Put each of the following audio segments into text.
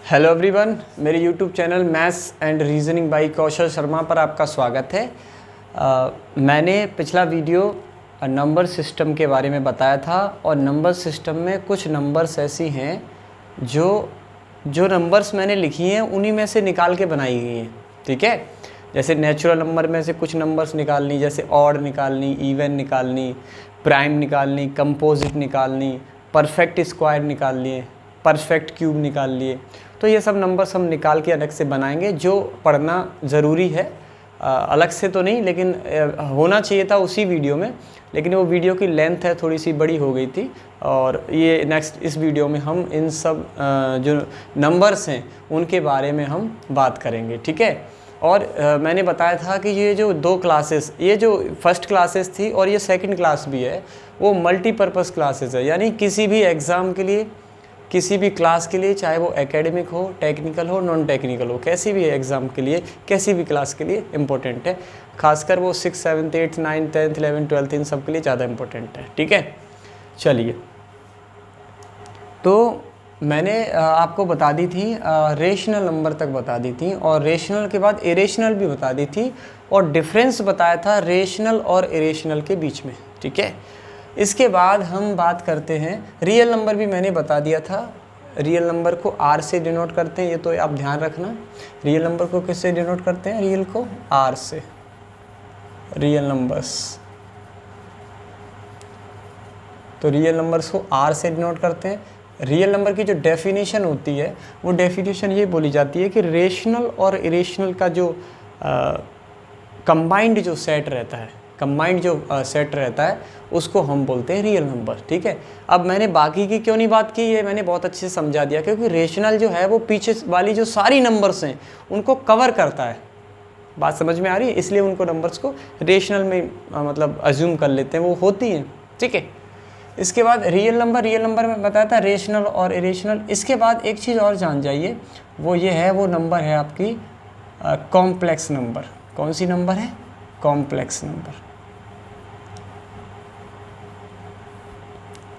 Hello everyone, मेरे YouTube channel maths and reasoning by Kaushal Sharma पर आपका स्वागत है। मैंने पिछला वीडियो नंबर सिस्टम के बारे में बताया था और नंबर सिस्टम में कुछ नंबर्स ऐसी हैं जो नंबर्स मैंने लिखी हैं उन्हीं में से निकाल के बनाई गई हैं। ठीक है, जैसे नेचुरल नंबर में से कुछ नंबर्स निकालनी, जैसे ऑड निकालनी, इवन निकालनी, प्राइम निकालनी, कंपोजिट निकालनी, परफेक्ट स्क्वायर निकाल लिए, परफेक्ट क्यूब निकाल लिए। तो ये सब नंबर्स हम निकाल के अलग से बनाएंगे, जो पढ़ना ज़रूरी है। अलग से तो नहीं, लेकिन होना चाहिए था उसी वीडियो में, लेकिन वो वीडियो की लेंथ है थोड़ी सी बड़ी हो गई थी। और ये नेक्स्ट इस वीडियो में हम इन सब जो नंबर्स हैं उनके बारे में हम बात करेंगे। ठीक है, और मैंने बताया था कि ये जो दो क्लासेस, ये जो फर्स्ट क्लासेस थी और ये सेकंड क्लास भी है, वो मल्टीपर्पज़ क्लासेस है। यानी किसी भी एग्ज़ाम के लिए, किसी भी क्लास के लिए, चाहे वो एकेडमिक हो, टेक्निकल हो, नॉन टेक्निकल हो, कैसी भी एग्ज़ाम के लिए, किसी भी क्लास के लिए इम्पोर्टेंट है। खासकर वो 6, 7, 8, 9, 10, 11, 12 इन सब के लिए ज़्यादा इम्पोर्टेंट है। ठीक है, चलिए, तो मैंने आपको बता दी थी, रेशनल नंबर तक बता दी थी और रेशनल के बाद इरेशनल भी बता दी थी और डिफरेंस बताया था रेशनल और इरेशनल के बीच में। ठीक है, इसके बाद हम बात करते हैं रियल नंबर। भी मैंने बता दिया था, रियल नंबर को आर से डिनोट करते हैं, ये तो आप ध्यान रखना। रियल नंबर को किससे डिनोट करते हैं? रियल को आर से, रियल नंबर्स। तो रियल नंबर्स को आर से डिनोट करते हैं। रियल नंबर की जो डेफिनेशन होती है, वो डेफिनेशन ये बोली जाती है कि रेशनल और इरेशनल का जो कंबाइंड जो सेट रहता है, कंबाइंड जो सेट रहता है, उसको हम बोलते हैं रियल नंबर। ठीक है, अब मैंने बाकी की क्यों नहीं बात की, ये मैंने बहुत अच्छे से समझा दिया, क्योंकि रेशनल जो है वो पीछे वाली जो सारी नंबर्स हैं उनको कवर करता है। बात समझ में आ रही है? इसलिए उनको नंबर्स को रेशनल में मतलब अज्यूम कर लेते हैं, वो होती हैं। ठीक है, इसके बाद रियल नंबर में बताया था रेशनल और इरेशनल। इसके बाद एक चीज़ और जान जाइए, वो ये है, वो नंबर है आपकी कॉम्प्लेक्स नंबर। कौन सी नंबर है? Complex number.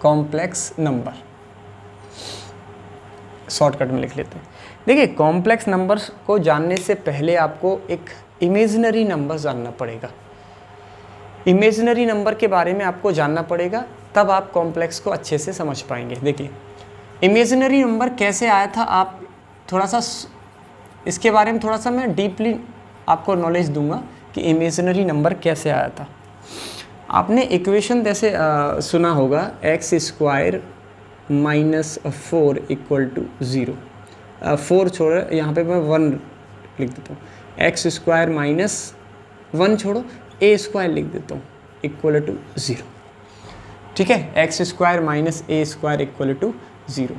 Complex number shortcut में लिख लेते हैं। देखिए, कॉम्प्लेक्स नंबर्स को जानने से पहले आपको एक इमेजिनरी नंबर जानना पड़ेगा। इमेजिनरी नंबर के बारे में आपको जानना पड़ेगा, तब आप कॉम्प्लेक्स को अच्छे से समझ पाएंगे। देखिए, इमेजिनरी नंबर कैसे आया था, आप थोड़ा सा इसके बारे में थोड़ा सा मैं डीपली आपको नॉलेज दूंगा कि इमेजिनरी नंबर कैसे आया था। आपने इक्वेशन जैसे सुना होगा, x² - 4 = 0। 4 छोड़, यहाँ पे मैं 1 लिख देता हूँ। x² - 1 छोड़ो, a² लिख देता हूँ, = 0। ठीक है, x² - a² = 0।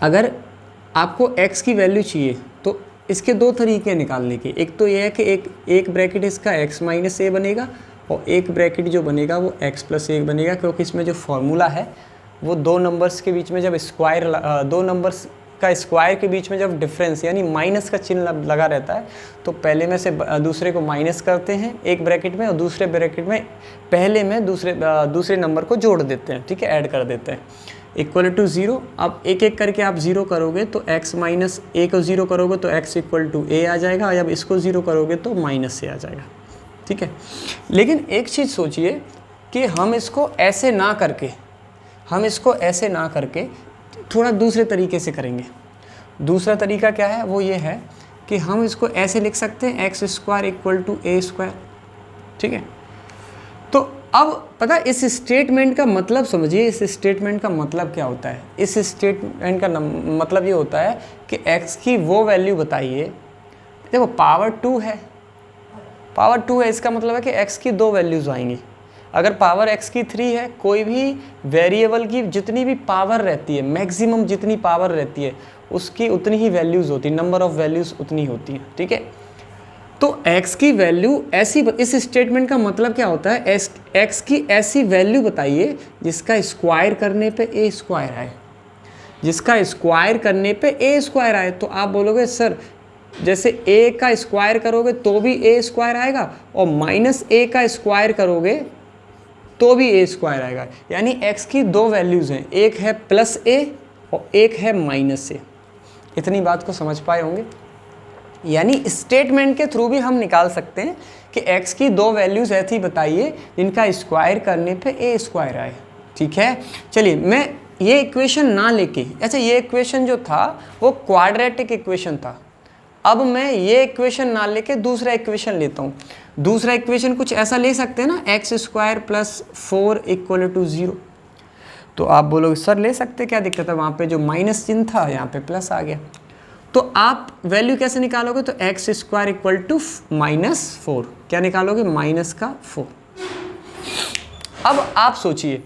अगर आपको x की वैल्यू चाहिए तो इसके दो तरीके निकालने के। एक तो यह है कि एक ब्रैकेट इसका x - a बनेगा और एक ब्रैकेट जो बनेगा वो x + 1 बनेगा, क्योंकि इसमें जो फॉर्मूला है वो दो नंबर्स के बीच में जब स्क्वायर, दो नंबर्स का स्क्वायर के बीच में जब डिफरेंस यानी माइनस का चिन्ह लगा रहता है, तो पहले में से दूसरे को माइनस करते हैं एक ब्रैकेट में, और दूसरे ब्रैकेट में पहले में दूसरे नंबर को जोड़ देते हैं। ठीक है, ऐड कर देते हैं, = 0। अब एक एक करके आप 0 करोगे तो x - a को 0 करोगे तो x = a आ जाएगा, और जब इसको 0 करोगे तो -a आ जाएगा। ठीक है, लेकिन एक चीज़ सोचिए कि हम इसको ऐसे ना करके थोड़ा दूसरे तरीके से करेंगे। दूसरा तरीका क्या है? वो ये है कि हम इसको ऐसे लिख सकते हैं, x² = a²। ठीक है, तो अब पता, इस स्टेटमेंट का मतलब समझिए। इस स्टेटमेंट का मतलब क्या होता है? इस स्टेटमेंट का मतलब ये होता है कि x की वो वैल्यू बताइए। देखो, पावर 2 है, इसका मतलब है कि x की दो वैल्यूज़ आएंगी। अगर पावर x की 3 है, कोई भी वेरिएबल की जितनी भी पावर रहती है, मैक्सिमम जितनी पावर रहती है, उसकी उतनी ही वैल्यूज़ होती है, नंबर ऑफ़ वैल्यूज़ उतनी होती हैं। ठीक है, तो x की वैल्यू ऐसी, इस स्टेटमेंट का मतलब क्या होता है? x की ऐसी वैल्यू बताइए जिसका स्क्वायर करने पे a² आए, जिसका स्क्वायर करने पे a² आए। तो आप बोलोगे सर, जैसे a का स्क्वायर करोगे तो भी a² आएगा, और -a का स्क्वायर करोगे तो भी a² आएगा। यानी x की दो वैल्यूज़ हैं, एक है +a और एक है -a। इतनी बात को समझ पाए होंगे। यानी स्टेटमेंट के थ्रू भी हम निकाल सकते हैं कि x की दो वैल्यूज़ ऐसी बताइए जिनका स्क्वायर करने पे a स्क्वायर आए। ठीक है, चलिए मैं ये इक्वेशन ना लेके, अच्छा ये इक्वेशन जो था वो क्वाड्रेटिक इक्वेशन था, अब मैं ये इक्वेशन ना लेके दूसरा इक्वेशन लेता हूँ। दूसरा इक्वेशन कुछ ऐसा ले सकते हैं ना, x square plus 4 equal to 0। तो आप बोलोगे सर ले सकते, क्या दिक्कत है, वहाँ पे जो माइनस चिन्ह था यहाँ पे प्लस आ गया। तो आप वैल्यू कैसे निकालोगे, तो एक्स स्क्वायर इक्वल टू -4, क्या निकालोगे, -4। अब आप सोचिए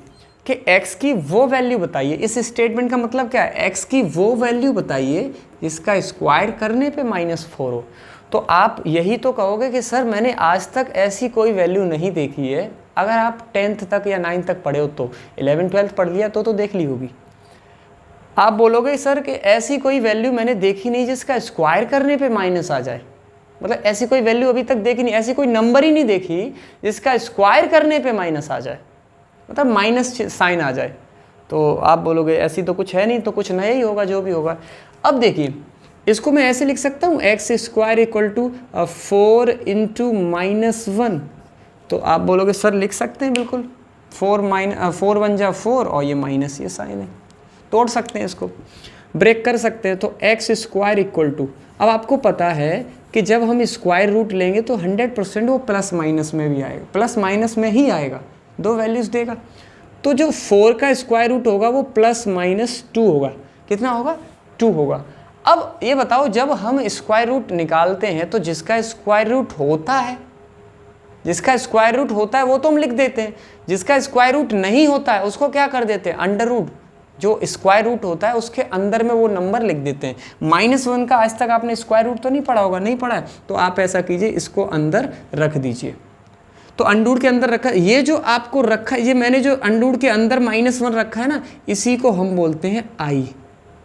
कि x की वो वैल्यू बताइए, इस स्टेटमेंट का मतलब क्या है, x की वो वैल्यू बताइए जिसका स्क्वायर करने पे -4 हो। तो आप यही तो कहोगे कि सर मैंने आज तक ऐसी कोई वैल्यू नहीं देखी है। अगर आप 10th तक या 9th तक पढ़े हो तो 11th 12th पढ़ लिया तो देख ली होगी। आप बोलोगे सर कि ऐसी कोई वैल्यू मैंने देखी नहीं जिसका स्क्वायर करने पे माइनस आ जाए, मतलब ऐसी कोई वैल्यू अभी तक देखी नहीं, ऐसी कोई नंबर ही नहीं देखी जिसका स्क्वायर करने पे माइनस आ जाए, मतलब माइनस साइन आ जाए। तो आप बोलोगे ऐसी तो कुछ है नहीं, तो कुछ नया ही होगा जो भी होगा। अब देखिए इसको मैं ऐसे लिख सकता हूँ, x square equal to 4 into -1। तो आप बोलोगे सर लिख सकते हैं बिल्कुल, 4 1 जा 4 और ये माइनस ये साइन है, तोड़ सकते हैं इसको, ब्रेक कर सकते हैं। तो एक्स स्क्वायर इक्वल टू, अब आपको पता है कि जब हम स्क्वायर रूट लेंगे तो 100% वो प्लस माइनस में भी आएगा, प्लस माइनस में ही आएगा, दो वैल्यूज़ देगा। तो जो 4 का स्क्वायर रूट होगा वो +-2 होगा, कितना होगा, 2 होगा। अब ये बताओ जब हम स्क्वायर रूट निकालते हैं तो जिसका स्क्वायर रूट होता है, जिसका स्क्वायर रूट होता है वो तो हम लिख देते हैं, जिसका स्क्वायर रूट नहीं होता है उसको क्या कर देते हैं, अंडर रूट। जो स्क्वायर रूट होता है उसके अंदर में वो नंबर लिख देते हैं। -1 का आज तक आपने स्क्वायर रूट तो नहीं पढ़ा होगा, नहीं पढ़ा है, तो आप ऐसा कीजिए, इसको अंदर रख दीजिए। तो अंडूर के अंदर रखा, ये जो आपको रखा है, ये मैंने जो अंडूर के अंदर -1 रखा है ना, इसी को हम बोलते हैं आई।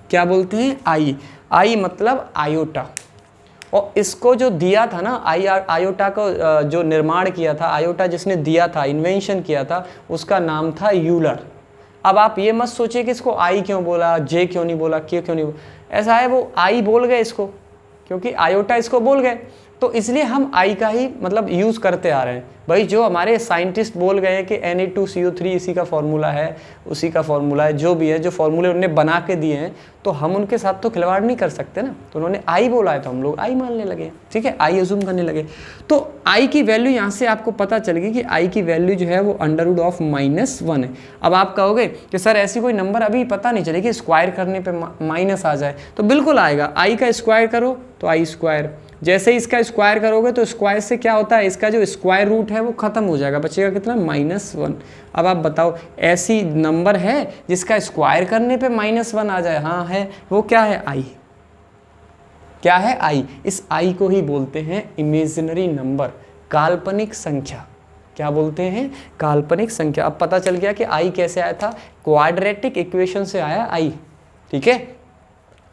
क्या बोलते हैं, आई। आई मतलब आयोटा। और इसको जो दिया था ना, आयोटा को जो निर्माण किया था, आयोटा जिसने दिया था, इन्वेंशन किया था, उसका नाम था यूलर। अब आप ये मत सोचिए कि इसको आई क्यों बोला, जे क्यों नहीं बोला, के क्यों नहीं बोला, ऐसा है वो आई बोल गए इसको, क्योंकि आयोटा इसको बोल गए, तो इसलिए हम आई का ही मतलब यूज़ करते आ रहे हैं। भाई जो हमारे साइंटिस्ट बोल गए हैं कि Na2CO3 इसी का फॉर्मूला है, उसी का फॉर्मूला है, जो भी है, जो फॉर्मूले उन्होंने बना के दिए हैं, तो हम उनके साथ तो खिलवाड़ नहीं कर सकते ना। तो उन्होंने आई बोला है तो हम लोग आई मानने लगे, ठीक है, आई अज्यूम करने लगे। तो आई की वैल्यू यहाँ से आपको पता चलेगी कि आई की वैल्यू जो है वो √-1 है। अब आप कहोगे कि सर ऐसी कोई नंबर अभी पता नहीं चलेगी स्क्वायर करने पर माइनस आ जाए, तो बिल्कुल आएगा। आई का स्क्वायर करो तो आई स्क्वायर, जैसे इसका स्क्वायर करोगे तो स्क्वायर से क्या होता है, इसका जो स्क्वायर रूट है वो खत्म हो जाएगा, बचेगा कितना, -1। अब आप बताओ ऐसी नंबर है जिसका स्क्वायर करने पे -1 आ जाए, हाँ है, वो क्या है, आई। क्या है, आई। इस आई को ही बोलते हैं इमेजिनरी नंबर, काल्पनिक संख्या। क्या बोलते हैं, काल्पनिक संख्या। अब पता चल गया कि आई कैसे आया था, क्वाड्रेटिक इक्वेशन से आया आई, ठीक है।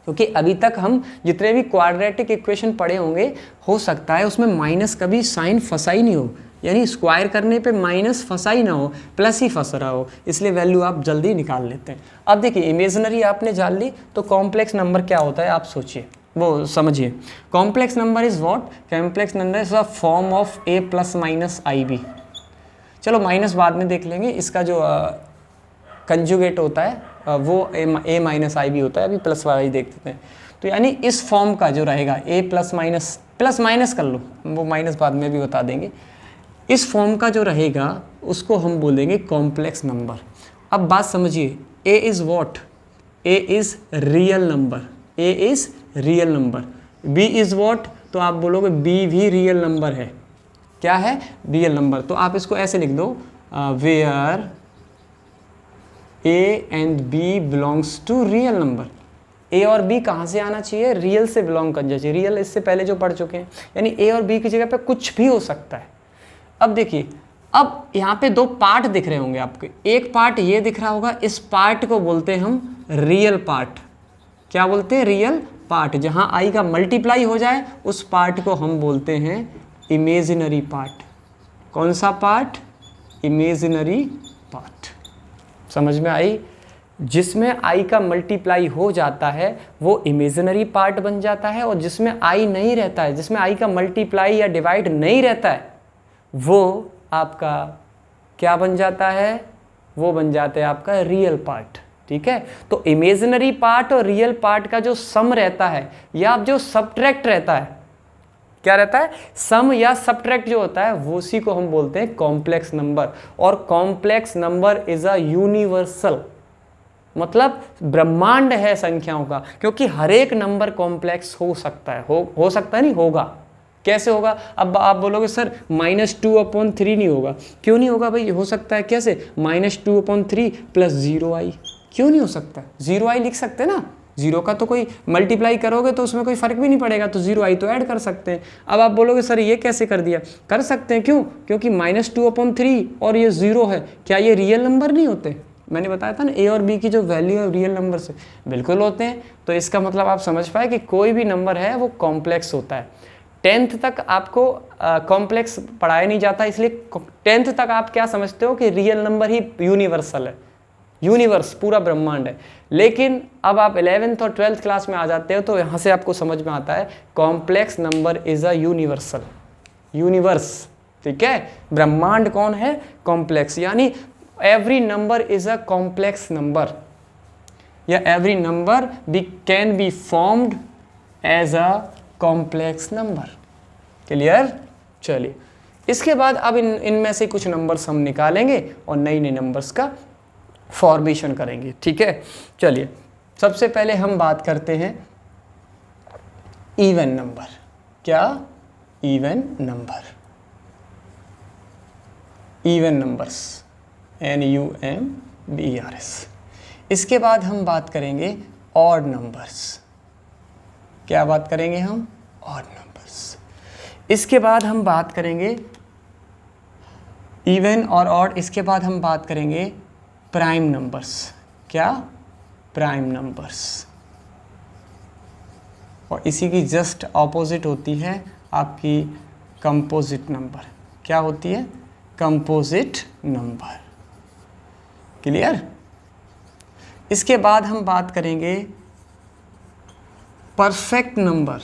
क्योंकि अभी तक हम जितने भी क्वाड्रेटिक इक्वेशन पढ़े होंगे, हो सकता है उसमें माइनस कभी साइन फंसा ही नहीं हो, यानी स्क्वायर करने पे माइनस फंसा ही ना हो, प्लस ही फंस रहा हो, इसलिए वैल्यू आप जल्दी निकाल लेते हैं। अब देखिए इमेजिनरी आपने जान ली, तो कॉम्प्लेक्स नंबर क्या होता है आप सोचिए, वो समझिए। Complex number is what, complex number is a form of a ± ib। चलो माइनस बाद में देख लेंगे, इसका जो कंजुगेट होता है वो a - ib होता है, अभी प्लस वाला ही देख लेते हैं। तो यानी इस फॉर्म का जो रहेगा a प्लस माइनस कर लो, वो माइनस बाद में भी बता देंगे। इस फॉर्म का जो रहेगा उसको हम बोलेंगे कॉम्प्लेक्स नंबर। अब बात समझिए, a is what, a is real number, a is real number. b is what, तो आप बोलोगे b भी रियल नंबर है। क्या है, रियल नंबर। तो आप इसको ऐसे लिख दो, where a and b belongs to real number. a और b कहाँ से आना चाहिए, रियल से बिलोंग करना चाहिए। रियल इससे पहले जो पढ़ चुके हैं, यानी a और b की जगह पे कुछ भी हो सकता है। अब देखिए, अब यहाँ पे दो पार्ट दिख रहे होंगे आपके, एक पार्ट ये दिख रहा होगा, इस पार्ट को बोलते हैं हम रियल पार्ट। क्या बोलते हैं, रियल पार्ट। जहाँ i का मल्टीप्लाई हो जाए उस पार्ट को हम बोलते हैं इमेजिनरी पार्ट। कौन सा पार्ट, इमेजिनरी पार्ट। समझ में आई, जिसमें i का मल्टीप्लाई हो जाता है वो इमेजिनरी पार्ट बन जाता है, और जिसमें i नहीं रहता है, जिसमें i का मल्टीप्लाई या डिवाइड नहीं रहता है, वो आपका क्या बन जाता है, वो बन जाता है आपका रियल पार्ट। ठीक है, तो इमेजिनरी पार्ट और रियल पार्ट का जो सम रहता है या जो सब्ट्रैक्ट रहता है, क्या रहता है, सम या सब्ट्रैक्ट जो होता है, वो उसी को हम बोलते हैं कॉम्प्लेक्स नंबर। और complex number is a universal, मतलब ब्रह्मांड है संख्याओं का, क्योंकि हर एक नंबर कॉम्प्लेक्स हो सकता है, हो सकता है नहीं, होगा। कैसे होगा? अब आप बोलोगे सर -2/3 नहीं होगा। क्यों नहीं होगा भाई? हो सकता है। कैसे? -2/3 + 0i। क्यों नहीं हो सकता? 0i लिख सकते हैं ना, 0 का तो कोई मल्टीप्लाई करोगे तो उसमें कोई फर्क भी नहीं पड़ेगा, तो 0i तो ऐड कर सकते हैं। अब आप बोलोगे सर ये कैसे कर दिया? कर सकते हैं। क्यों? क्योंकि -2/3 और ये 0 है, क्या ये रियल नंबर नहीं होते? मैंने बताया था ना, ए और बी की जो वैल्यू है रियल नंबर से बिल्कुल होते हैं। तो इसका मतलब आप समझ पाए कि कोई भी नंबर है वो कॉम्प्लेक्स होता है। 10th तक आपको कॉम्प्लेक्स पढ़ाया नहीं जाता, इसलिए 10th तक आप क्या समझते हो कि रियल नंबर ही यूनिवर्सल है, यूनिवर्स पूरा ब्रह्मांड है। लेकिन अब आप 11th और 12th क्लास में आ जाते हो तो यहाँ से आपको समझ में आता है complex number is a universal, universe. ठीक है, ब्रह्मांड कौन है? कॉम्प्लेक्स, यानी every number is a complex number, या every number can be formed as a complex number. Clear? चलिए, इसके बाद अब इनमें से कुछ नंबर्स हम निकालेंगे और नई नई नंबर्स का फॉर्मेशन करेंगे। ठीक है, चलिए सबसे पहले हम बात करते हैं इवन नंबर। क्या? Even number, even numbers, NUMBERS। इसके बाद हम बात करेंगे ऑड नंबर्स। क्या बात करेंगे हम? Odd numbers. इसके बाद हम बात करेंगे इवन और ऑड। इसके बाद हम बात करेंगे प्राइम नंबर्स। क्या? Prime numbers. और इसी की जस्ट ऑपोजिट होती है आपकी कंपोजिट नंबर। क्या होती है? Composite number. क्लियर? इसके बाद हम बात करेंगे परफेक्ट नंबर।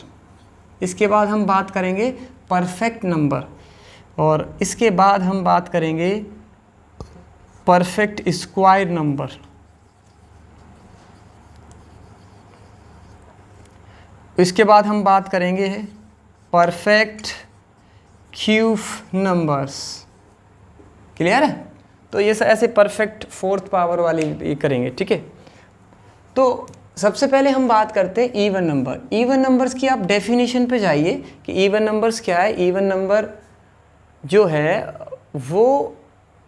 इसके बाद हम बात करेंगे परफेक्ट नंबर, और इसके बाद हम बात करेंगे परफेक्ट स्क्वायर नंबर। इसके बाद हम बात करेंगे परफेक्ट क्यूब नंबर्स। क्लियर है? तो ये ऐसे परफेक्ट फोर्थ पावर वाले ये करेंगे। ठीक है, तो सबसे पहले हम बात करते हैं इवन नंबर। इवन नंबर्स की आप डेफिनेशन पे जाइए कि इवन नंबर्स क्या है। इवन नंबर जो है वो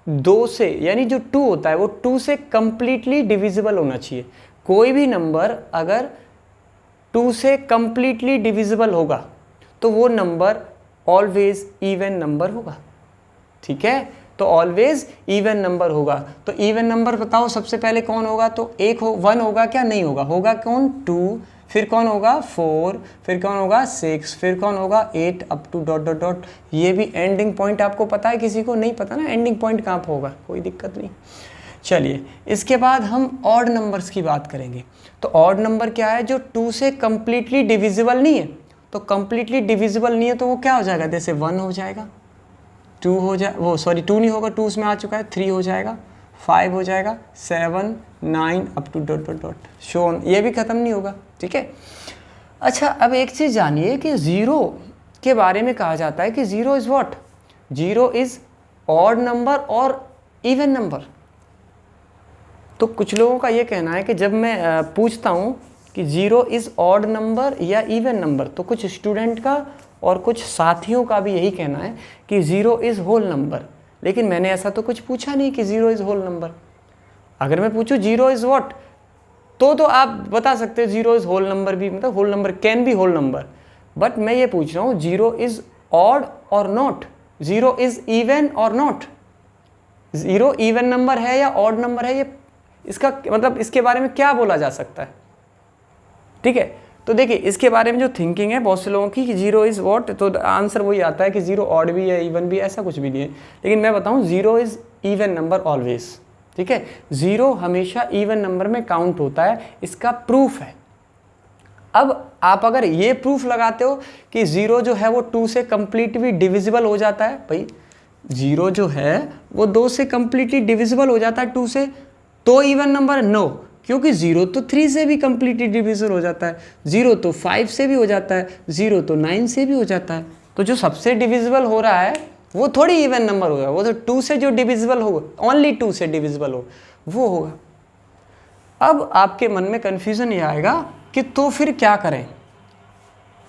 2 से, यानी जो 2 होता है वो 2 से कंप्लीटली डिविजिबल होना चाहिए। कोई भी नंबर अगर 2 से कंप्लीटली डिविजिबल होगा तो वो नंबर ऑलवेज इवन नंबर होगा। ठीक है, तो ऑलवेज इवन नंबर होगा। तो इवन नंबर बताओ सबसे पहले कौन होगा? तो 1 होगा क्या? नहीं होगा। होगा कौन? 2। फिर कौन होगा? 4। फिर कौन होगा? 6। फिर कौन होगा? 8 अप टू ... ये भी एंडिंग पॉइंट आपको पता है? किसी को नहीं पता ना एंडिंग पॉइंट कहाँ पर होगा? कोई दिक्कत नहीं। चलिए, इसके बाद हम ऑड नंबर्स की बात करेंगे। तो ऑड नंबर क्या है? जो 2 से कंप्लीटली डिविजिबल नहीं है। तो कंप्लीटली डिविजिबल नहीं है तो वो क्या हो जाएगा? जैसे 1 हो जाएगा, 2 हो जाए, वो सॉरी 2 नहीं होगा, 2 उसमें आ चुका है, 3 हो जाएगा, 5 हो जाएगा, 7, 9 अप टू ... शो ऑन। ये भी ख़त्म नहीं होगा। ठीक है, अच्छा अब एक चीज़ जानिए कि 0 के बारे में कहा जाता है कि 0 is what? 0 is odd number और इवन नंबर। तो कुछ लोगों का ये कहना है कि जब मैं पूछता हूँ कि 0 इज़ ऑड नंबर या इवन नंबर, तो कुछ स्टूडेंट का और कुछ साथियों का भी यही कहना है कि 0 इज़ होल नंबर। लेकिन मैंने ऐसा तो कुछ पूछा नहीं कि 0 इज़ होल नंबर। अगर मैं पूछूं 0 इज़ व्हाट, तो आप बता सकते हो 0 इज़ होल नंबर भी, मतलब whole number can be whole number. But मैं ये पूछ रहा हूँ 0 is odd or not, 0 is even or not. 0 even number है या ऑड नंबर है, ये इसका मतलब इसके बारे में क्या बोला जा सकता है? ठीक है, तो देखिए इसके बारे में जो थिंकिंग है बहुत से लोगों की कि 0 इज़ व्हाट, तो आंसर वही आता है कि 0 ऑड भी है इवन भी, ऐसा कुछ भी नहीं है। लेकिन मैं बताऊं 0 इज़ इवन नंबर ऑलवेज। ठीक है, 0 हमेशा इवन नंबर में काउंट होता है, इसका प्रूफ है। अब आप अगर ये प्रूफ लगाते हो कि 0 जो है वो 2 से कंप्लीटली डिविजिबल हो जाता है, भाई 0 जो है वो 2 से कंप्लीटली डिविजिबल हो जाता है 2 से, तो इवन नंबर नो, क्योंकि 0 तो 3 से भी कंप्लीटली डिविजिबल हो जाता है, 0 तो 5 से भी हो जाता है, 0 तो 9 से भी हो जाता है। तो जो सबसे डिविजिबल हो रहा है वो थोड़ी इवन नंबर होगा, वो तो 2 से जो डिविजिबल होगा, ओनली 2 से डिविजिबल हो वो होगा। अब आपके मन में कन्फ्यूज़न ये आएगा कि तो फिर क्या करें,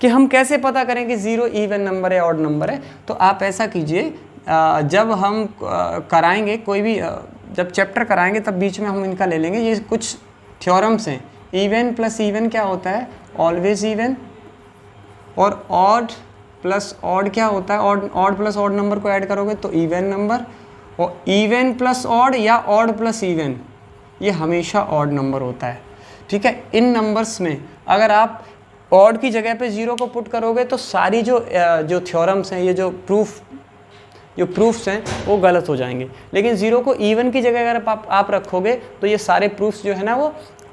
कि हम कैसे पता करें कि 0 इवन नंबर है ऑड नंबर है। तो आप ऐसा कीजिए, जब हम कराएंगे कोई भी, जब चैप्टर कराएंगे तब बीच में हम इनका ले लेंगे, ये कुछ थ्योरम्स हैं। इवन प्लस इवन क्या होता है, ऑलवेज इवन, और ऑड प्लस ऑड क्या होता है, ऑड प्लस ऑड नंबर को ऐड करोगे तो इवन नंबर, और इवन प्लस ऑड या ऑड प्लस इवन ये हमेशा ऑड नंबर होता है। ठीक है, इन नंबर्स में अगर आप ऑड की जगह पे 0 को पुट करोगे तो सारी जो थ्योरम्स हैं, ये जो प्रूफ्स हैं वो गलत हो जाएंगे। लेकिन 0 को इवन की जगह अगर आप रखोगे तो ये सारे प्रूफ्स जो है ना वो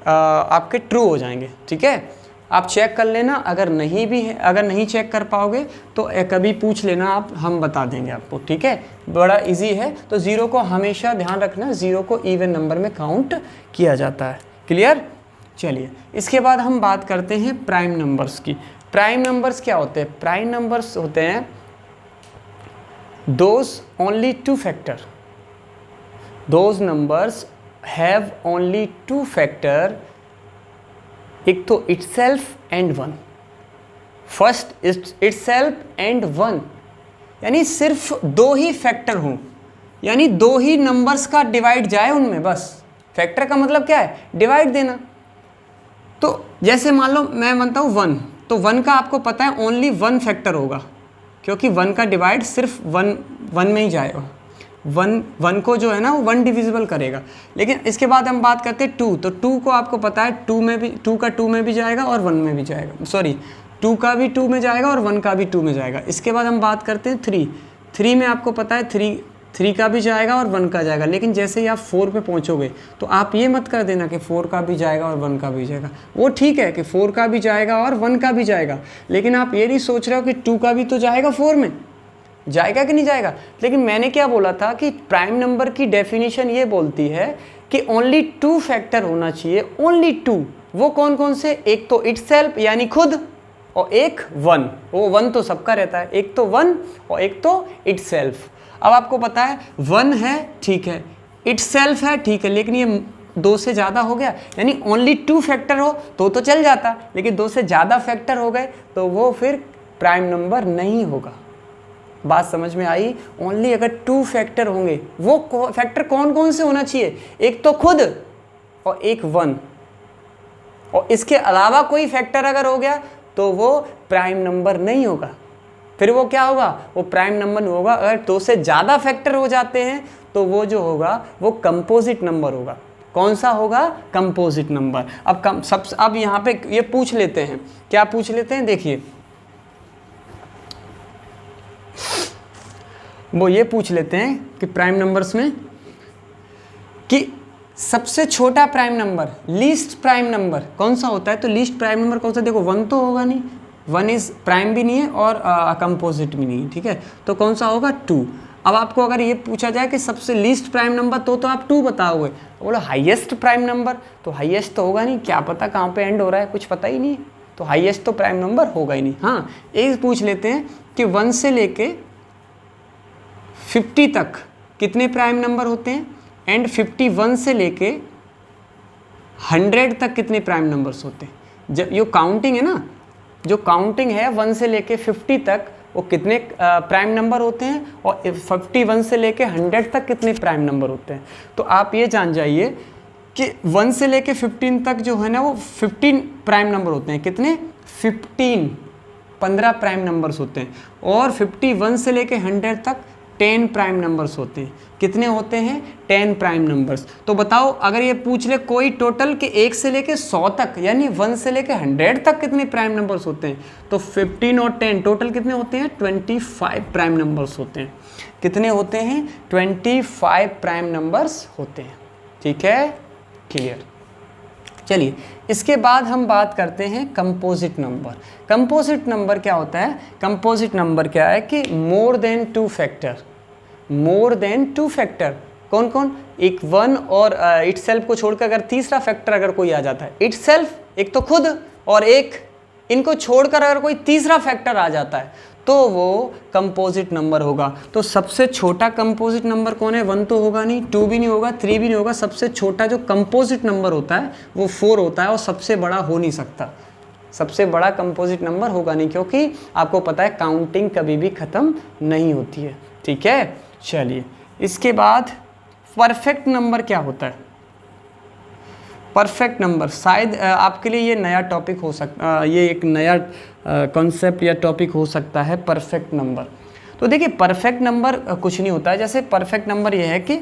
आपके ट्रू हो जाएंगे। ठीक है, आप चेक कर लेना, अगर नहीं चेक कर पाओगे तो कभी पूछ लेना आप, हम बता देंगे आपको। ठीक है, बड़ा इजी है। तो 0 को हमेशा ध्यान रखना, 0 को इवन नंबर में काउंट किया जाता है। क्लियर? चलिए, इसके बाद हम बात करते हैं प्राइम नंबर्स की। प्राइम नंबर्स क्या होते हैं? प्राइम नंबर्स होते हैं those only two factor, those numbers have only two factor, एक तो itself and one, first itself and one, यानी सिर्फ 2 ही फैक्टर हों, यानी 2 ही नंबर्स का डिवाइड जाए उनमें, बस। फैक्टर का मतलब क्या है? डिवाइड देना। तो जैसे मान लो मैं मानता हूँ 1, तो 1 का आपको पता है ओनली 1 फैक्टर होगा, क्योंकि 1 का डिवाइड सिर्फ 1 में ही जाएगा। 1 को जो है ना वो 1 डिविजिबल करेगा। लेकिन इसके बाद हम बात करते हैं 2, तो 2 को आपको पता है 2 का 2 में भी जाएगा और 1 में भी जाएगा, सॉरी 2 का भी 2 में जाएगा और 1 का भी 2 में जाएगा। इसके बाद हम बात करते हैं 3 में आपको पता है 3 का भी जाएगा और 1 का जाएगा। लेकिन जैसे ही आप 4 पे पहुंचोगे तो आप ये मत कर देना कि 4 का भी जाएगा और 1 का भी जाएगा। वो ठीक है कि 4 का भी जाएगा और 1 का भी जाएगा, लेकिन आप ये नहीं सोच रहे हो कि 2 का भी तो जाएगा 4 में, जाएगा कि नहीं जाएगा। लेकिन मैंने क्या बोला था कि प्राइम नंबर की डेफिनेशन ये बोलती है कि ओनली 2 फैक्टर होना चाहिए, ओनली 2। वो कौन कौन से? एक तो इटसेल्फ यानी खुद, और एक 1। वो 1 तो सबका रहता है, एक तो 1 और एक तो इटसेल्फ। अब आपको पता है 1 है, ठीक है, इटसेल्फ है, ठीक है, लेकिन ये 2 से ज़्यादा हो गया, यानी ओनली 2 फैक्टर हो तो चल जाता, लेकिन 2 से ज़्यादा फैक्टर हो गए तो वो फिर प्राइम नंबर नहीं होगा। बात समझ में आई? ओनली अगर 2 फैक्टर होंगे, वो फैक्टर कौन कौन से होना चाहिए? एक तो खुद और एक 1, और इसके अलावा कोई फैक्टर अगर हो गया तो वो प्राइम नंबर नहीं होगा। फिर वो क्या होगा? वो प्राइम नंबर नहीं होगा। अगर 2 से ज़्यादा फैक्टर हो जाते हैं तो वो जो होगा वो कंपोजिट नंबर होगा। कौन सा होगा? Composite number. अब यहाँ पे ये पूछ लेते हैं, क्या पूछ लेते हैं? देखिए, वो ये पूछ लेते हैं कि प्राइम नंबर्स में कि सबसे छोटा prime number, least prime number कौन सा होता है? तो लीस्ट प्राइम नंबर कौन सा? देखो 1 तो होगा नहीं, 1 इज प्राइम भी नहीं है और कंपोजिट भी नहीं है, ठीक है, तो कौन सा होगा? 2। अब आपको अगर ये पूछा जाए कि सबसे लीस्ट प्राइम नंबर, तो आप 2 बताओगे। बोलो हाईएस्ट प्राइम नंबर, तो हाईएस्ट तो होगा नहीं, क्या पता कहाँ पे एंड हो रहा है, कुछ पता ही नहीं है, तो हाईएस्ट तो प्राइम नंबर होगा ही नहीं। हाँ, एक पूछ लेते हैं कि 1 से लेके 50 तक कितने प्राइम नंबर होते हैं, एंड 51 से लेके 100 तक कितने प्राइम नंबर्स होते हैं। जब ये काउंटिंग है ना, जो काउंटिंग है 1 से लेके 50 तक वो कितने प्राइम नंबर होते हैं, और 51 से लेके 100 तक कितने प्राइम नंबर होते हैं। तो आप ये जान जाइए कि 1 से लेके 15 तक जो है ना वो 15 प्राइम नंबर होते हैं। कितने? 15 प्राइम नंबर्स होते हैं। और 51 से लेके 100 तक 10 प्राइम नंबर्स होते हैं। कितने होते हैं? 10 प्राइम नंबर्स। तो बताओ, अगर ये पूछ ले कोई टोटल के 1 से लेके 100 तक, यानी 1 से लेके 100 तक कितने प्राइम नंबर्स होते हैं, तो 15 और 10 टोटल कितने होते हैं? 25 प्राइम नंबर्स होते हैं। कितने होते हैं? 25 प्राइम नंबर्स होते हैं। ठीक है, क्लियर। चलिए इसके बाद हम बात करते हैं कंपोजिट नंबर। कंपोजिट नंबर क्या होता है? कंपोजिट नंबर क्या है कि more than two factor, more than two factor. कौन कौन? एक वन और इटसेल्फ को छोड़कर अगर तीसरा फैक्टर अगर कोई आ जाता है, इटसेल्फ एक तो खुद और एक इनको छोड़कर अगर कोई तीसरा फैक्टर आ जाता है तो वो कंपोजिट नंबर होगा। तो सबसे छोटा कंपोजिट नंबर कौन है? 1 तो होगा नहीं, 2 भी नहीं होगा, 3 भी नहीं होगा। सबसे छोटा जो कंपोजिट नंबर होता है वो 4 होता है और सबसे बड़ा हो नहीं सकता। सबसे बड़ा कंपोजिट नंबर होगा नहीं, क्योंकि आपको पता है काउंटिंग कभी भी ख़त्म नहीं होती है। ठीक है, चलिए इसके बाद परफेक्ट नंबर क्या होता है? परफेक्ट नंबर शायद आपके लिए ये नया टॉपिक हो सकता, ये एक नया कॉन्सेप्ट या टॉपिक हो सकता है, परफेक्ट नंबर। तो देखिए परफेक्ट नंबर कुछ नहीं होता है। जैसे परफेक्ट नंबर ये है कि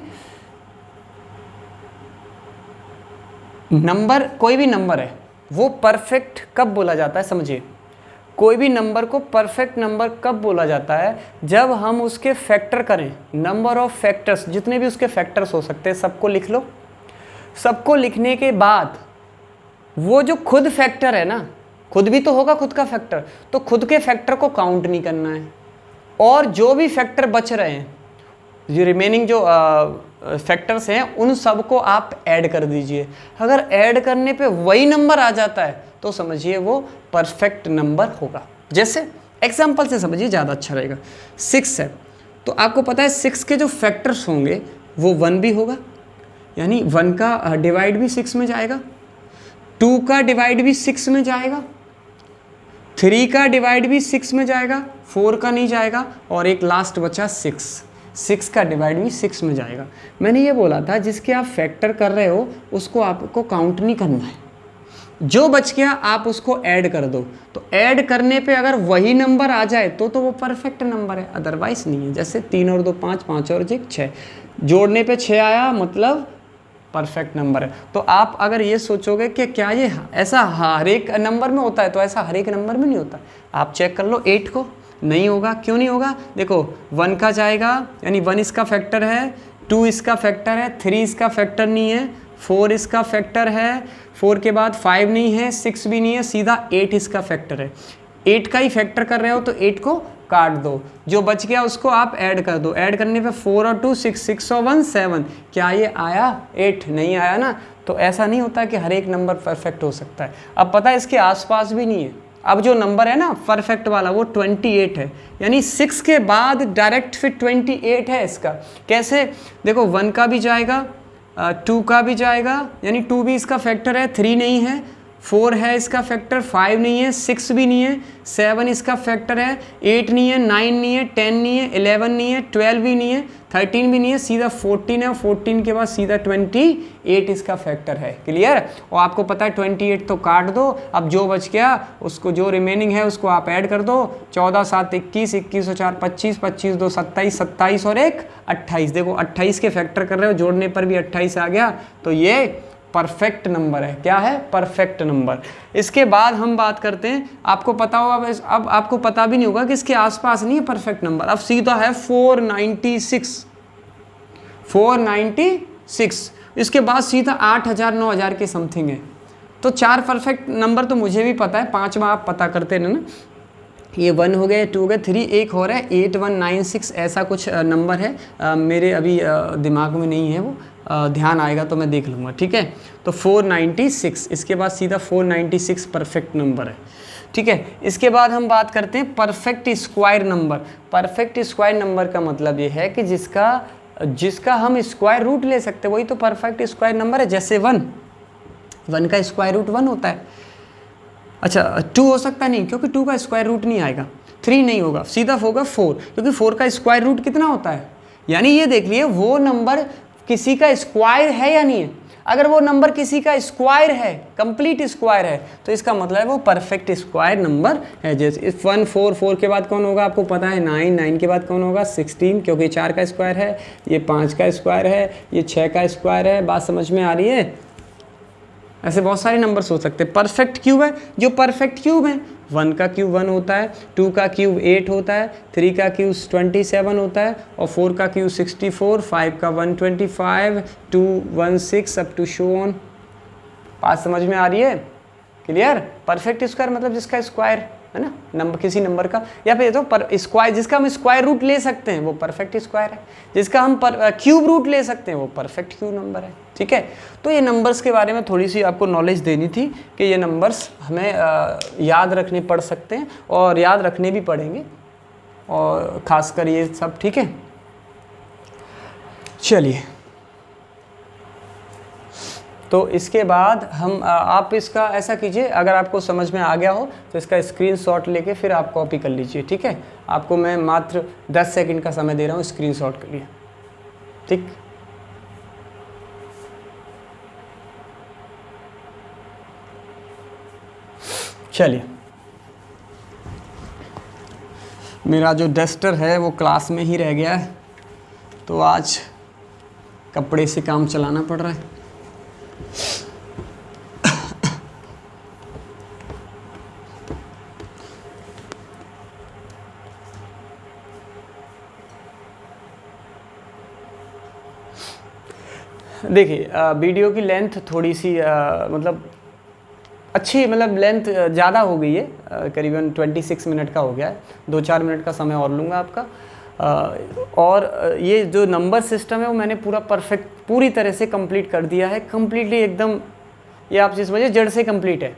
नंबर, कोई भी नंबर है वो परफेक्ट कब बोला जाता है? समझिए, कोई भी नंबर को परफेक्ट नंबर कब बोला जाता है? जब हम उसके फैक्टर करें, नंबर ऑफ फैक्टर्स, जितने भी उसके फैक्टर्स हो सकते हैं सबको लिख लो। सबको लिखने के बाद वो जो खुद फैक्टर है ना, खुद भी तो होगा खुद का फैक्टर, तो खुद के फैक्टर को काउंट नहीं करना है और जो भी फैक्टर बच रहे हैं, जो रिमेनिंग जो फैक्टर्स हैं उन सबको आप ऐड कर दीजिए। अगर ऐड करने पे वही नंबर आ जाता है तो समझिए वो परफेक्ट नंबर होगा। जैसे एग्जांपल से समझिए, ज़्यादा अच्छा रहेगा। 6 है तो आपको पता है 6 के जो फैक्टर्स होंगे वो 1 भी होगा, यानी 1 का डिवाइड भी 6 में जाएगा, 2 का डिवाइड भी 6 में जाएगा, 3 का डिवाइड भी 6 में जाएगा, 4 का नहीं जाएगा, और एक लास्ट बचा 6 का डिवाइड भी 6 में जाएगा। मैंने ये बोला था जिसके आप फैक्टर कर रहे हो उसको आपको काउंट नहीं करना है, जो बच गया आप उसको ऐड कर दो। तो ऐड करने पे अगर वही नंबर आ जाए तो वो परफेक्ट नंबर है, अदरवाइज नहीं है। जैसे 3 और 2 5, 5 और 1 6, जोड़ने पे 6 आया मतलब परफेक्ट नंबर है। तो आप अगर ये सोचोगे कि क्या ये ऐसा हर एक नंबर में होता है, तो ऐसा हर एक नंबर में नहीं होता। आप चेक कर लो 8 को, नहीं होगा। क्यों नहीं होगा? देखो 1 का जाएगा, यानी 1 इसका फैक्टर है, 2 इसका फैक्टर है, 3 इसका फैक्टर नहीं है, 4 इसका फैक्टर है, 4 के बाद 5 नहीं है, 6 भी नहीं है, सीधा 8 इसका फैक्टर है। 8 का ही फैक्टर कर रहे हो तो 8 को काट दो, जो बच गया उसको आप ऐड कर दो। ऐड करने पे 4 और 2 6, 6 और 1 7, क्या ये आया 8? नहीं आया ना। तो ऐसा नहीं होता कि हर एक नंबर परफेक्ट हो सकता है। अब पता है इसके आसपास भी नहीं है। अब जो नंबर है ना परफेक्ट वाला वो 28 है, यानी 6 के बाद डायरेक्ट फिर 28 है इसका। कैसे? देखो 1 का भी जाएगा, 2 का भी जाएगा, यानी 2 भी इसका फैक्टर है, 3 नहीं है, 4 है इसका फैक्टर, 5 नहीं है, 6 भी नहीं है, 7 इसका फैक्टर है, 8 नहीं है, 9 नहीं है, 10 नहीं है, 11 नहीं है, 12 भी नहीं है, 13 भी नहीं है, सीधा 14 है, और 14 के बाद सीधा 28 इसका फैक्टर है। क्लियर? और आपको पता है 28 तो काट दो, अब जो बच गया उसको, जो रिमेनिंग है उसको आप ऐड कर दो। 14 7 21, 21 और 4 25, 25 2 27, 27 और 1 28। देखो 28 के फैक्टर कर रहे हो, जोड़ने पर भी 28 आ गया, तो ये परफेक्ट नंबर है। क्या है? Perfect number. इसके बाद हम बात करते हैं, आपको पता होगा, अब आपको पता भी नहीं होगा कि इसके आसपास नहीं है परफेक्ट नंबर। अब सीधा है 496, 496। इसके बाद सीधा 8000 9000 के समथिंग है। तो 4 परफेक्ट नंबर तो मुझे भी पता है, 5वां आप पता करते रहना। ये 1 हो गया, 2 हो गया, 3 एक हो रहा है, 8196 ऐसा कुछ नंबर है। मेरे अभी दिमाग में नहीं है वो, ध्यान आएगा तो मैं देख लूँगा। ठीक है, तो 496, इसके बाद सीधा 496 परफेक्ट नंबर है। ठीक है, इसके बाद हम बात करते हैं perfect square number. Perfect square number का मतलब ये है कि जिसका हम स्क्वायर रूट ले सकते हैं, वही तो परफेक्ट स्क्वायर नंबर है। जैसे 1 का स्क्वायर रूट 1 होता है। अच्छा 2 हो सकता नहीं, क्योंकि 2 का स्क्वायर रूट नहीं आएगा। 3 नहीं होगा, सीधा होगा 4, क्योंकि 4 का स्क्वायर रूट कितना होता है? यानी ये देख लिए वो नंबर किसी का स्क्वायर है या नहीं है। अगर वो नंबर किसी का स्क्वायर है, कंप्लीट स्क्वायर है, तो इसका मतलब है वो परफेक्ट स्क्वायर नंबर है। जैसे 1 4 4 के बाद कौन होगा आपको पता है, 9 9 के बाद कौन होगा 16, क्योंकि 4 का स्क्वायर है, ये 5 का स्क्वायर है, ये 6 का स्क्वायर है। बात समझ में आ रही है? ऐसे बहुत सारे नंबर्स हो सकते हैं। परफेक्ट क्यूब है, जो परफेक्ट क्यूब है 1 का क्यूब 1 होता है, 2 का क्यूब 8 होता है, 3 का क्यूब 27 होता है और 4 का क्यूब 64, 5 का 125, 2 16 अप टू शो ऑन। बात समझ में आ रही है? क्लियर? परफेक्ट स्क्वायर मतलब जिसका स्क्वायर है ना, नंबर किसी नंबर का, या फिर तो स्क्वायर जिसका हम स्क्वायर रूट ले सकते हैं वो परफेक्ट स्क्वायर है, जिसका हम क्यूब रूट ले सकते हैं वो परफेक्ट क्यूब नंबर है। ठीक है, तो ये नंबर्स के बारे में थोड़ी सी आपको नॉलेज देनी थी कि ये नंबर्स हमें याद रखने पड़ सकते हैं और याद रखने भी पड़ेंगे, और ख़ासकर ये सब। ठीक है, चलिए, तो इसके बाद हम आप इसका ऐसा कीजिए, अगर आपको समझ में आ गया हो तो इसका स्क्रीनशॉट लेके फिर आप कॉपी कर लीजिए। ठीक है, आपको मैं मात्र 10 सेकंड का समय दे रहा हूँ स्क्रीनशॉट के लिए। ठीक, चलिए, मेरा जो डस्टर है वो क्लास में ही रह गया है, तो आज कपड़े से काम चलाना पड़ रहा है। देखिए, वीडियो की लेंथ थोड़ी सी मतलब अच्छी, मतलब लेंथ ज़्यादा हो गई है, करीबन 26 मिनट का हो गया है। 2-4 मिनट का समय और लूँगा आपका। और ये जो नंबर सिस्टम है वो मैंने पूरा परफेक्ट पूरी तरह से कंप्लीट कर दिया है, कंप्लीटली एकदम, ये आप समझिए जड़ से कंप्लीट है।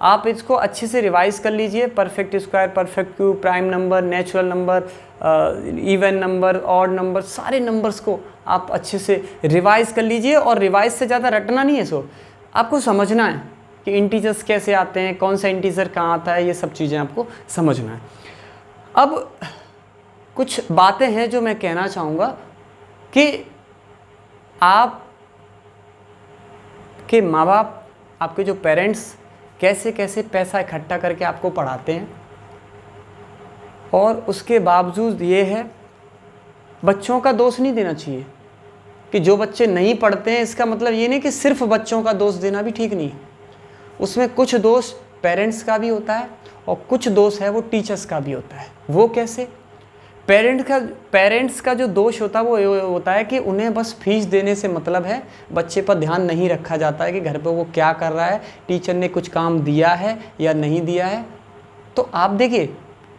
आप इसको अच्छे से रिवाइज कर लीजिए, perfect square, perfect cube, prime number, natural number, even number, odd number, सारे नंबर्स को आप अच्छे से रिवाइज कर लीजिए। और रिवाइज से ज़्यादा रटना नहीं है, सो आपको समझना है कि इंटीजर्स कैसे आते हैं, कौन सा इंटीजर कहाँ आता है, ये सब चीज़ें आपको समझना है। अब कुछ बातें हैं जो मैं कहना चाहूँगा कि आप के माँ बाप, आपके जो पेरेंट्स कैसे कैसे पैसा इकट्ठा करके आपको पढ़ाते हैं, और उसके बावजूद ये है, बच्चों का दोष नहीं देना चाहिए कि जो बच्चे नहीं पढ़ते हैं, इसका मतलब ये नहीं कि सिर्फ बच्चों का दोष देना भी ठीक नहीं है। उसमें कुछ दोष पेरेंट्स का भी होता है और कुछ दोष है वो टीचर्स का भी होता है। वो कैसे? पेरेंट्स का जो दोष होता है वो होता है कि उन्हें बस फीस देने से मतलब है, बच्चे पर ध्यान नहीं रखा जाता है कि घर पे वो क्या कर रहा है, टीचर ने कुछ काम दिया है या नहीं दिया है। तो आप देखिए,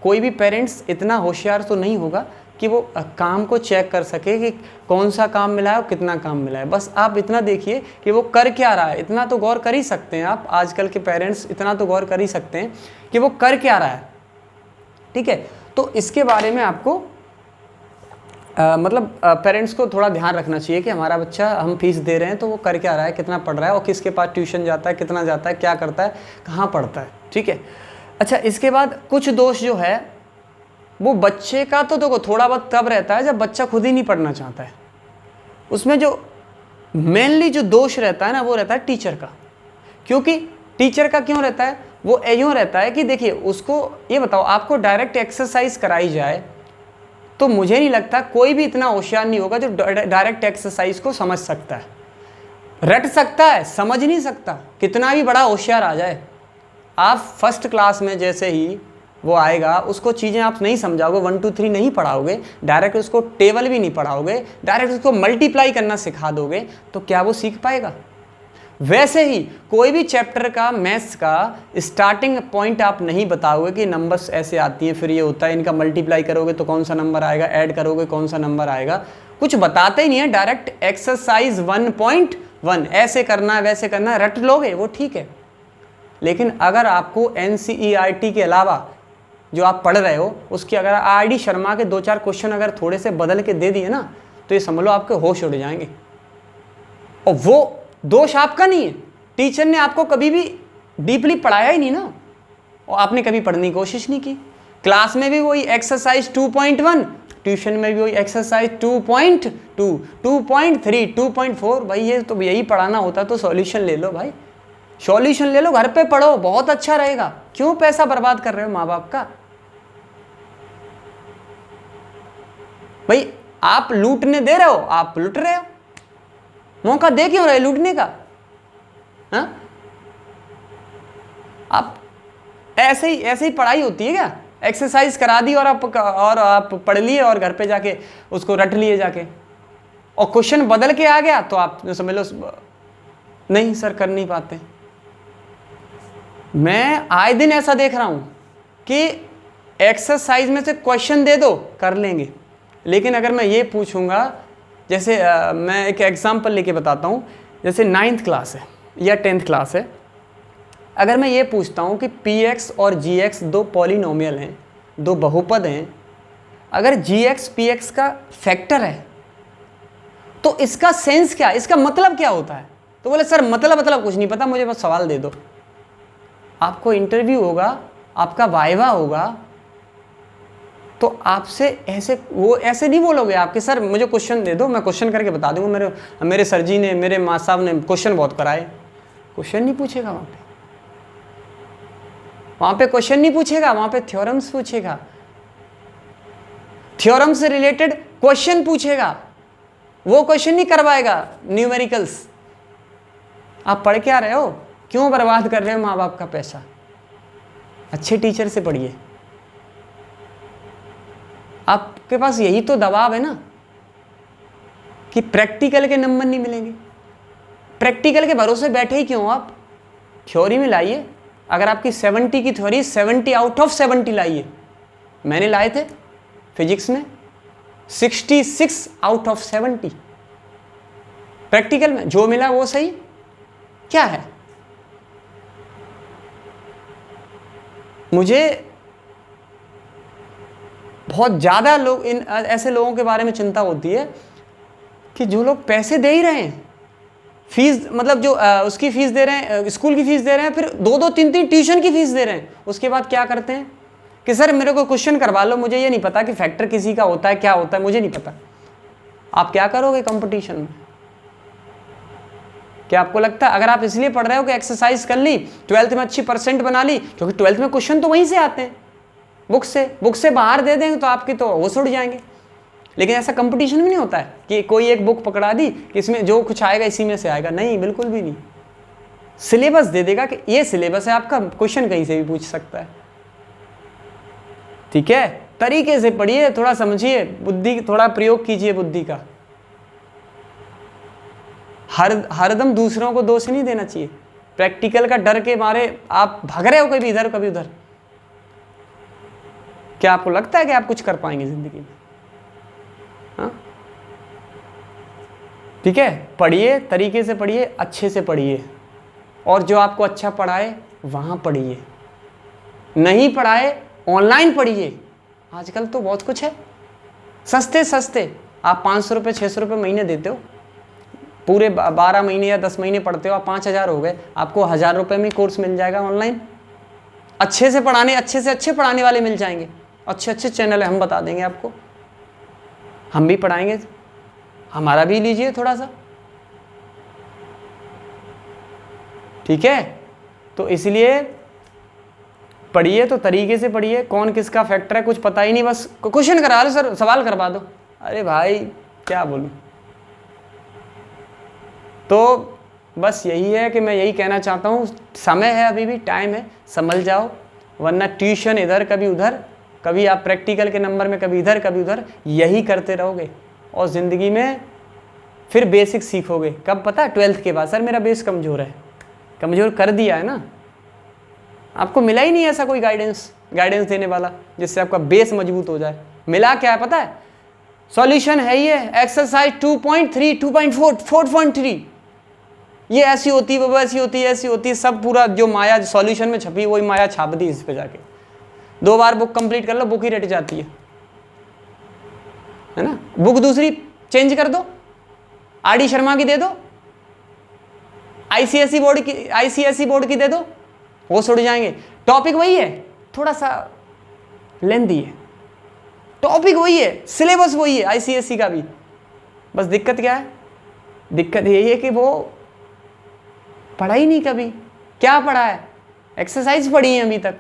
कोई भी पेरेंट्स इतना होशियार तो नहीं होगा कि वो काम को चेक कर सके कि कौन सा काम मिला है और कितना काम मिला है। बस आप इतना देखिए कि वो कर क्या रहा है, इतना तो गौर कर ही सकते हैं आप। आजकल के पेरेंट्स इतना तो गौर कर ही सकते हैं कि वो कर क्या रहा है। ठीक है, तो इसके बारे में आपको मतलब पेरेंट्स को थोड़ा ध्यान रखना चाहिए कि हमारा बच्चा, हम फीस दे रहे हैं तो वो कर क्या रहा है, कितना पढ़ रहा है और किसके पास ट्यूशन जाता है, कितना जाता है, क्या करता है, कहाँ पढ़ता है। ठीक है, अच्छा, इसके बाद कुछ दोष जो है वो बच्चे का तो देखो थोड़ा बहुत तब रहता है जब बच्चा खुद ही नहीं पढ़ना चाहता है। उसमें जो मेनली जो दोष रहता है ना, वो रहता है टीचर का। क्योंकि टीचर का क्यों रहता है? वो यूँ रहता है कि देखिए, उसको ये बताओ, आपको डायरेक्ट एक्सरसाइज कराई जाए तो मुझे नहीं लगता कोई भी इतना होशियार नहीं होगा जो डायरेक्ट एक्सरसाइज को समझ सकता है, रट सकता है, समझ नहीं सकता। कितना भी बड़ा होशियार आ जाए, आप फर्स्ट क्लास में जैसे ही वो आएगा, उसको चीज़ें आप नहीं समझाओगे, 1 2 3 नहीं पढ़ाओगे, डायरेक्ट उसको टेबल भी नहीं पढ़ाओगे, डायरेक्ट उसको मल्टीप्लाई करना सिखा दोगे, तो क्या वो सीख पाएगा? वैसे ही कोई भी चैप्टर का, मैथ्स का स्टार्टिंग पॉइंट आप नहीं बताओगे कि नंबर्स ऐसे आती हैं, फिर ये होता है, इनका मल्टीप्लाई करोगे तो कौन सा नंबर आएगा, ऐड करोगे कौन सा नंबर आएगा, कुछ बताते ही नहीं है। डायरेक्ट एक्सरसाइज 1.1 ऐसे करना है, वैसे करना है, रट लोगे वो ठीक है। लेकिन अगर आपको NCERT के अलावा जो आप पढ़ रहे हो उसकी अगर RD शर्मा के 2-4 क्वेश्चन अगर थोड़े से बदल के दे दिए ना, तो ये समझ लो आपके होश उड़ जाएंगे। और वो दोष आपका नहीं है, टीचर ने आपको कभी भी डीपली पढ़ाया ही नहीं ना, और आपने कभी पढ़ने की कोशिश नहीं की। क्लास में भी वही एक्सरसाइज 2.1, ट्यूशन में भी वही एक्सरसाइज 2.2, 2.3, 2.4। भाई ये तो यही पढ़ाना होता तो सॉल्यूशन ले लो भाई, सॉल्यूशन ले लो, घर पे पढ़ो, बहुत अच्छा रहेगा। क्यों पैसा बर्बाद कर रहे हो माँ बाप का? भाई आप लूटने दे रहे हो, आप लूट रहे हो, मौका दे क्यों रहे लूटने का? हाँ, आप ऐसे ही पढ़ाई होती है क्या? एक्सरसाइज करा दी और आप पढ़ लिए और घर पे जाके उसको रट लिए जाके, और क्वेश्चन बदल के आ गया तो आप समझ लो नहीं सर कर नहीं पाते। मैं आए दिन ऐसा देख रहा हूं कि एक्सरसाइज में से क्वेश्चन दे दो कर लेंगे, लेकिन अगर मैं ये पूछूंगा, जैसे मैं एक एग्जांपल लेके बताता हूँ, जैसे 9th क्लास है या 10th क्लास है, अगर मैं ये पूछता हूँ कि px और gx दो पॉलिनोमियल हैं, दो बहुपद हैं, अगर gx px का फैक्टर है तो इसका सेंस क्या, इसका मतलब क्या होता है? तो बोले सर मतलब कुछ नहीं पता मुझे, बस सवाल दे दो। आपको इंटरव्यू होगा, आपका वाइवा होगा, तो आपसे ऐसे नहीं बोलोगे आपके सर मुझे क्वेश्चन दे दो, मैं क्वेश्चन करके बता दूंगा, मेरे सर जी ने, मेरे माँ साहब ने क्वेश्चन बहुत कराए। क्वेश्चन नहीं पूछेगा वहाँ पे क्वेश्चन नहीं पूछेगा, वहाँ पे थ्योरम्स पूछेगा, थ्योरम से रिलेटेड क्वेश्चन पूछेगा, वो क्वेश्चन नहीं करवाएगा न्यूमेरिकल्स। आप पढ़ क्या रहे हो, क्यों बर्बाद कर रहे हो माँ बाप का पैसा? अच्छे टीचर से पढ़िए। आपके पास यही तो दबाव है ना कि प्रैक्टिकल के नंबर नहीं मिलेंगे। प्रैक्टिकल के भरोसे बैठे ही क्यों आप? थ्योरी में लाइए। अगर आपकी 70 की थ्योरी 70 आउट ऑफ 70 लाइए। मैंने लाए थे फिजिक्स में 66 आउट ऑफ 70। प्रैक्टिकल में जो मिला वो सही क्या है? मुझे बहुत ज़्यादा लोग इन ऐसे लोगों के बारे में चिंता होती है कि जो लोग पैसे दे ही रहे हैं, फीस मतलब जो उसकी फ़ीस दे रहे हैं, स्कूल की फ़ीस दे रहे हैं, फिर 2-2 3-3 ट्यूशन की फ़ीस दे रहे हैं, उसके बाद क्या करते हैं कि सर मेरे को क्वेश्चन करवा लो, मुझे ये नहीं पता कि फैक्टर किसी का होता है, क्या होता है, मुझे नहीं पता। आप क्या करोगे कंपटीशन में? क्या आपको लगता है अगर आप इसलिए पढ़ रहे हो कि एक्सरसाइज कर ली, 12th में अच्छी परसेंट बना ली, क्योंकि 12th में क्वेश्चन तो वहीं से आते हैं, बुक से बाहर दे देंगे तो आपकी तो वो उड़ जाएंगे। लेकिन ऐसा कंपटीशन भी नहीं होता है कि कोई एक बुक पकड़ा दी कि इसमें जो कुछ आएगा इसी में से आएगा, नहीं, बिल्कुल भी नहीं। सिलेबस दे देगा कि ये सिलेबस है आपका, क्वेश्चन कहीं से भी पूछ सकता है। ठीक है, तरीके से पढ़िए, थोड़ा समझिए, बुद्धि थोड़ा प्रयोग कीजिए बुद्धि का। हरदम दूसरों को दोष नहीं देना चाहिए। प्रैक्टिकल का डर के मारे आप भाग रहे हो कभी इधर कभी उधर। क्या आपको लगता है कि आप कुछ कर पाएंगे जिंदगी में? हाँ, ठीक है, पढ़िए, तरीके से पढ़िए, अच्छे से पढ़िए, और जो आपको अच्छा पढ़ाए वहां पढ़िए, नहीं पढ़ाए ऑनलाइन पढ़िए। आजकल तो बहुत कुछ है, सस्ते आप 500 रुपये 600 रुपये महीने देते हो, पूरे 12 महीने या 10 महीने पढ़ते हो, आप 5000 हो गए, आपको 1000 रुपये में कोर्स मिल जाएगा ऑनलाइन। अच्छे से अच्छे पढ़ाने वाले मिल जाएंगे, अच्छे चैनल है, हम बता देंगे आपको, हम भी पढ़ाएंगे, हमारा भी लीजिए थोड़ा सा। ठीक है, तो इसलिए पढ़िए तो तरीके से पढ़िए। कौन किसका फैक्टर है कुछ पता ही नहीं, बस क्वेश्चन करा लो सर, सवाल करवा दो। अरे भाई क्या बोलूं। तो बस यही है कि मैं यही कहना चाहता हूँ, समय है, अभी भी टाइम है, संभल जाओ, वरना ट्यूशन इधर कभी उधर, कभी आप प्रैक्टिकल के नंबर में कभी इधर कभी उधर, यही करते रहोगे और ज़िंदगी में फिर बेसिक सीखोगे कब पता है? 12th के बाद। सर मेरा बेस कमज़ोर है, कमज़ोर कर दिया है ना, आपको मिला ही नहीं ऐसा कोई गाइडेंस देने वाला जिससे आपका बेस मजबूत हो जाए। मिला क्या है पता है? सॉल्यूशन है ये एक्सरसाइज 2.3 2.4 4.3, ये ऐसी होती है, वो ऐसी होती है, ऐसी होती है, सब पूरा जो माया सॉल्यूशन में छपी वही माया छाप दी इस पे जाके। 2 बार बुक कंप्लीट कर लो, बुक ही रट जाती है ना। बुक दूसरी चेंज कर दो, आर डी शर्मा की दे दो, आईसीएसई बोर्ड की दे दो, वो सुड़ जाएंगे। टॉपिक वही है, थोड़ा सा लेंथी है, टॉपिक वही है, सिलेबस वही है आईसीएसई का भी। बस दिक्कत क्या है? दिक्कत यही है कि वो पढ़ा ही नहीं कभी। क्या पढ़ा है? एक्सरसाइज पढ़ी है अभी तक।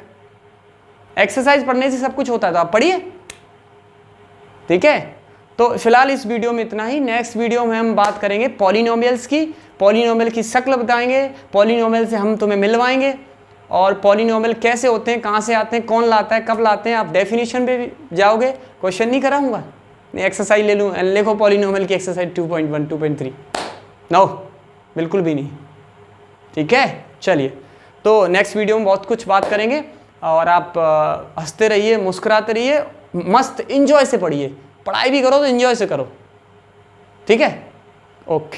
एक्सरसाइज पढ़ने से सब कुछ होता है, तो आप पढ़िए। ठीक है, तो फिलहाल इस वीडियो में इतना ही। नेक्स्ट वीडियो में हम बात करेंगे पॉलिनोमियल्स की, पॉलिनोमियल की शक्ल बताएंगे, पॉलिनोमियल से हम तुम्हें मिलवाएंगे, और पॉलिनोमियल कैसे होते हैं, कहाँ से आते हैं, कौन लाता है, कब लाते हैं, आप डेफिनेशन पे भी जाओगे, क्वेश्चन नहीं कराऊंगा, नहीं एक्सरसाइज ले लूँ, लिखो पॉलिनोमियल की एक्सरसाइज 2.1 2.3, नो बिल्कुल भी नहीं। ठीक है, चलिए तो नेक्स्ट वीडियो में बहुत कुछ बात करेंगे और आप हंसते रहिए, मुस्कुराते रहिए, मस्त इंजॉय से पढ़िए, पढ़ाई भी करो तो इंजॉय से करो। ठीक है, ओके।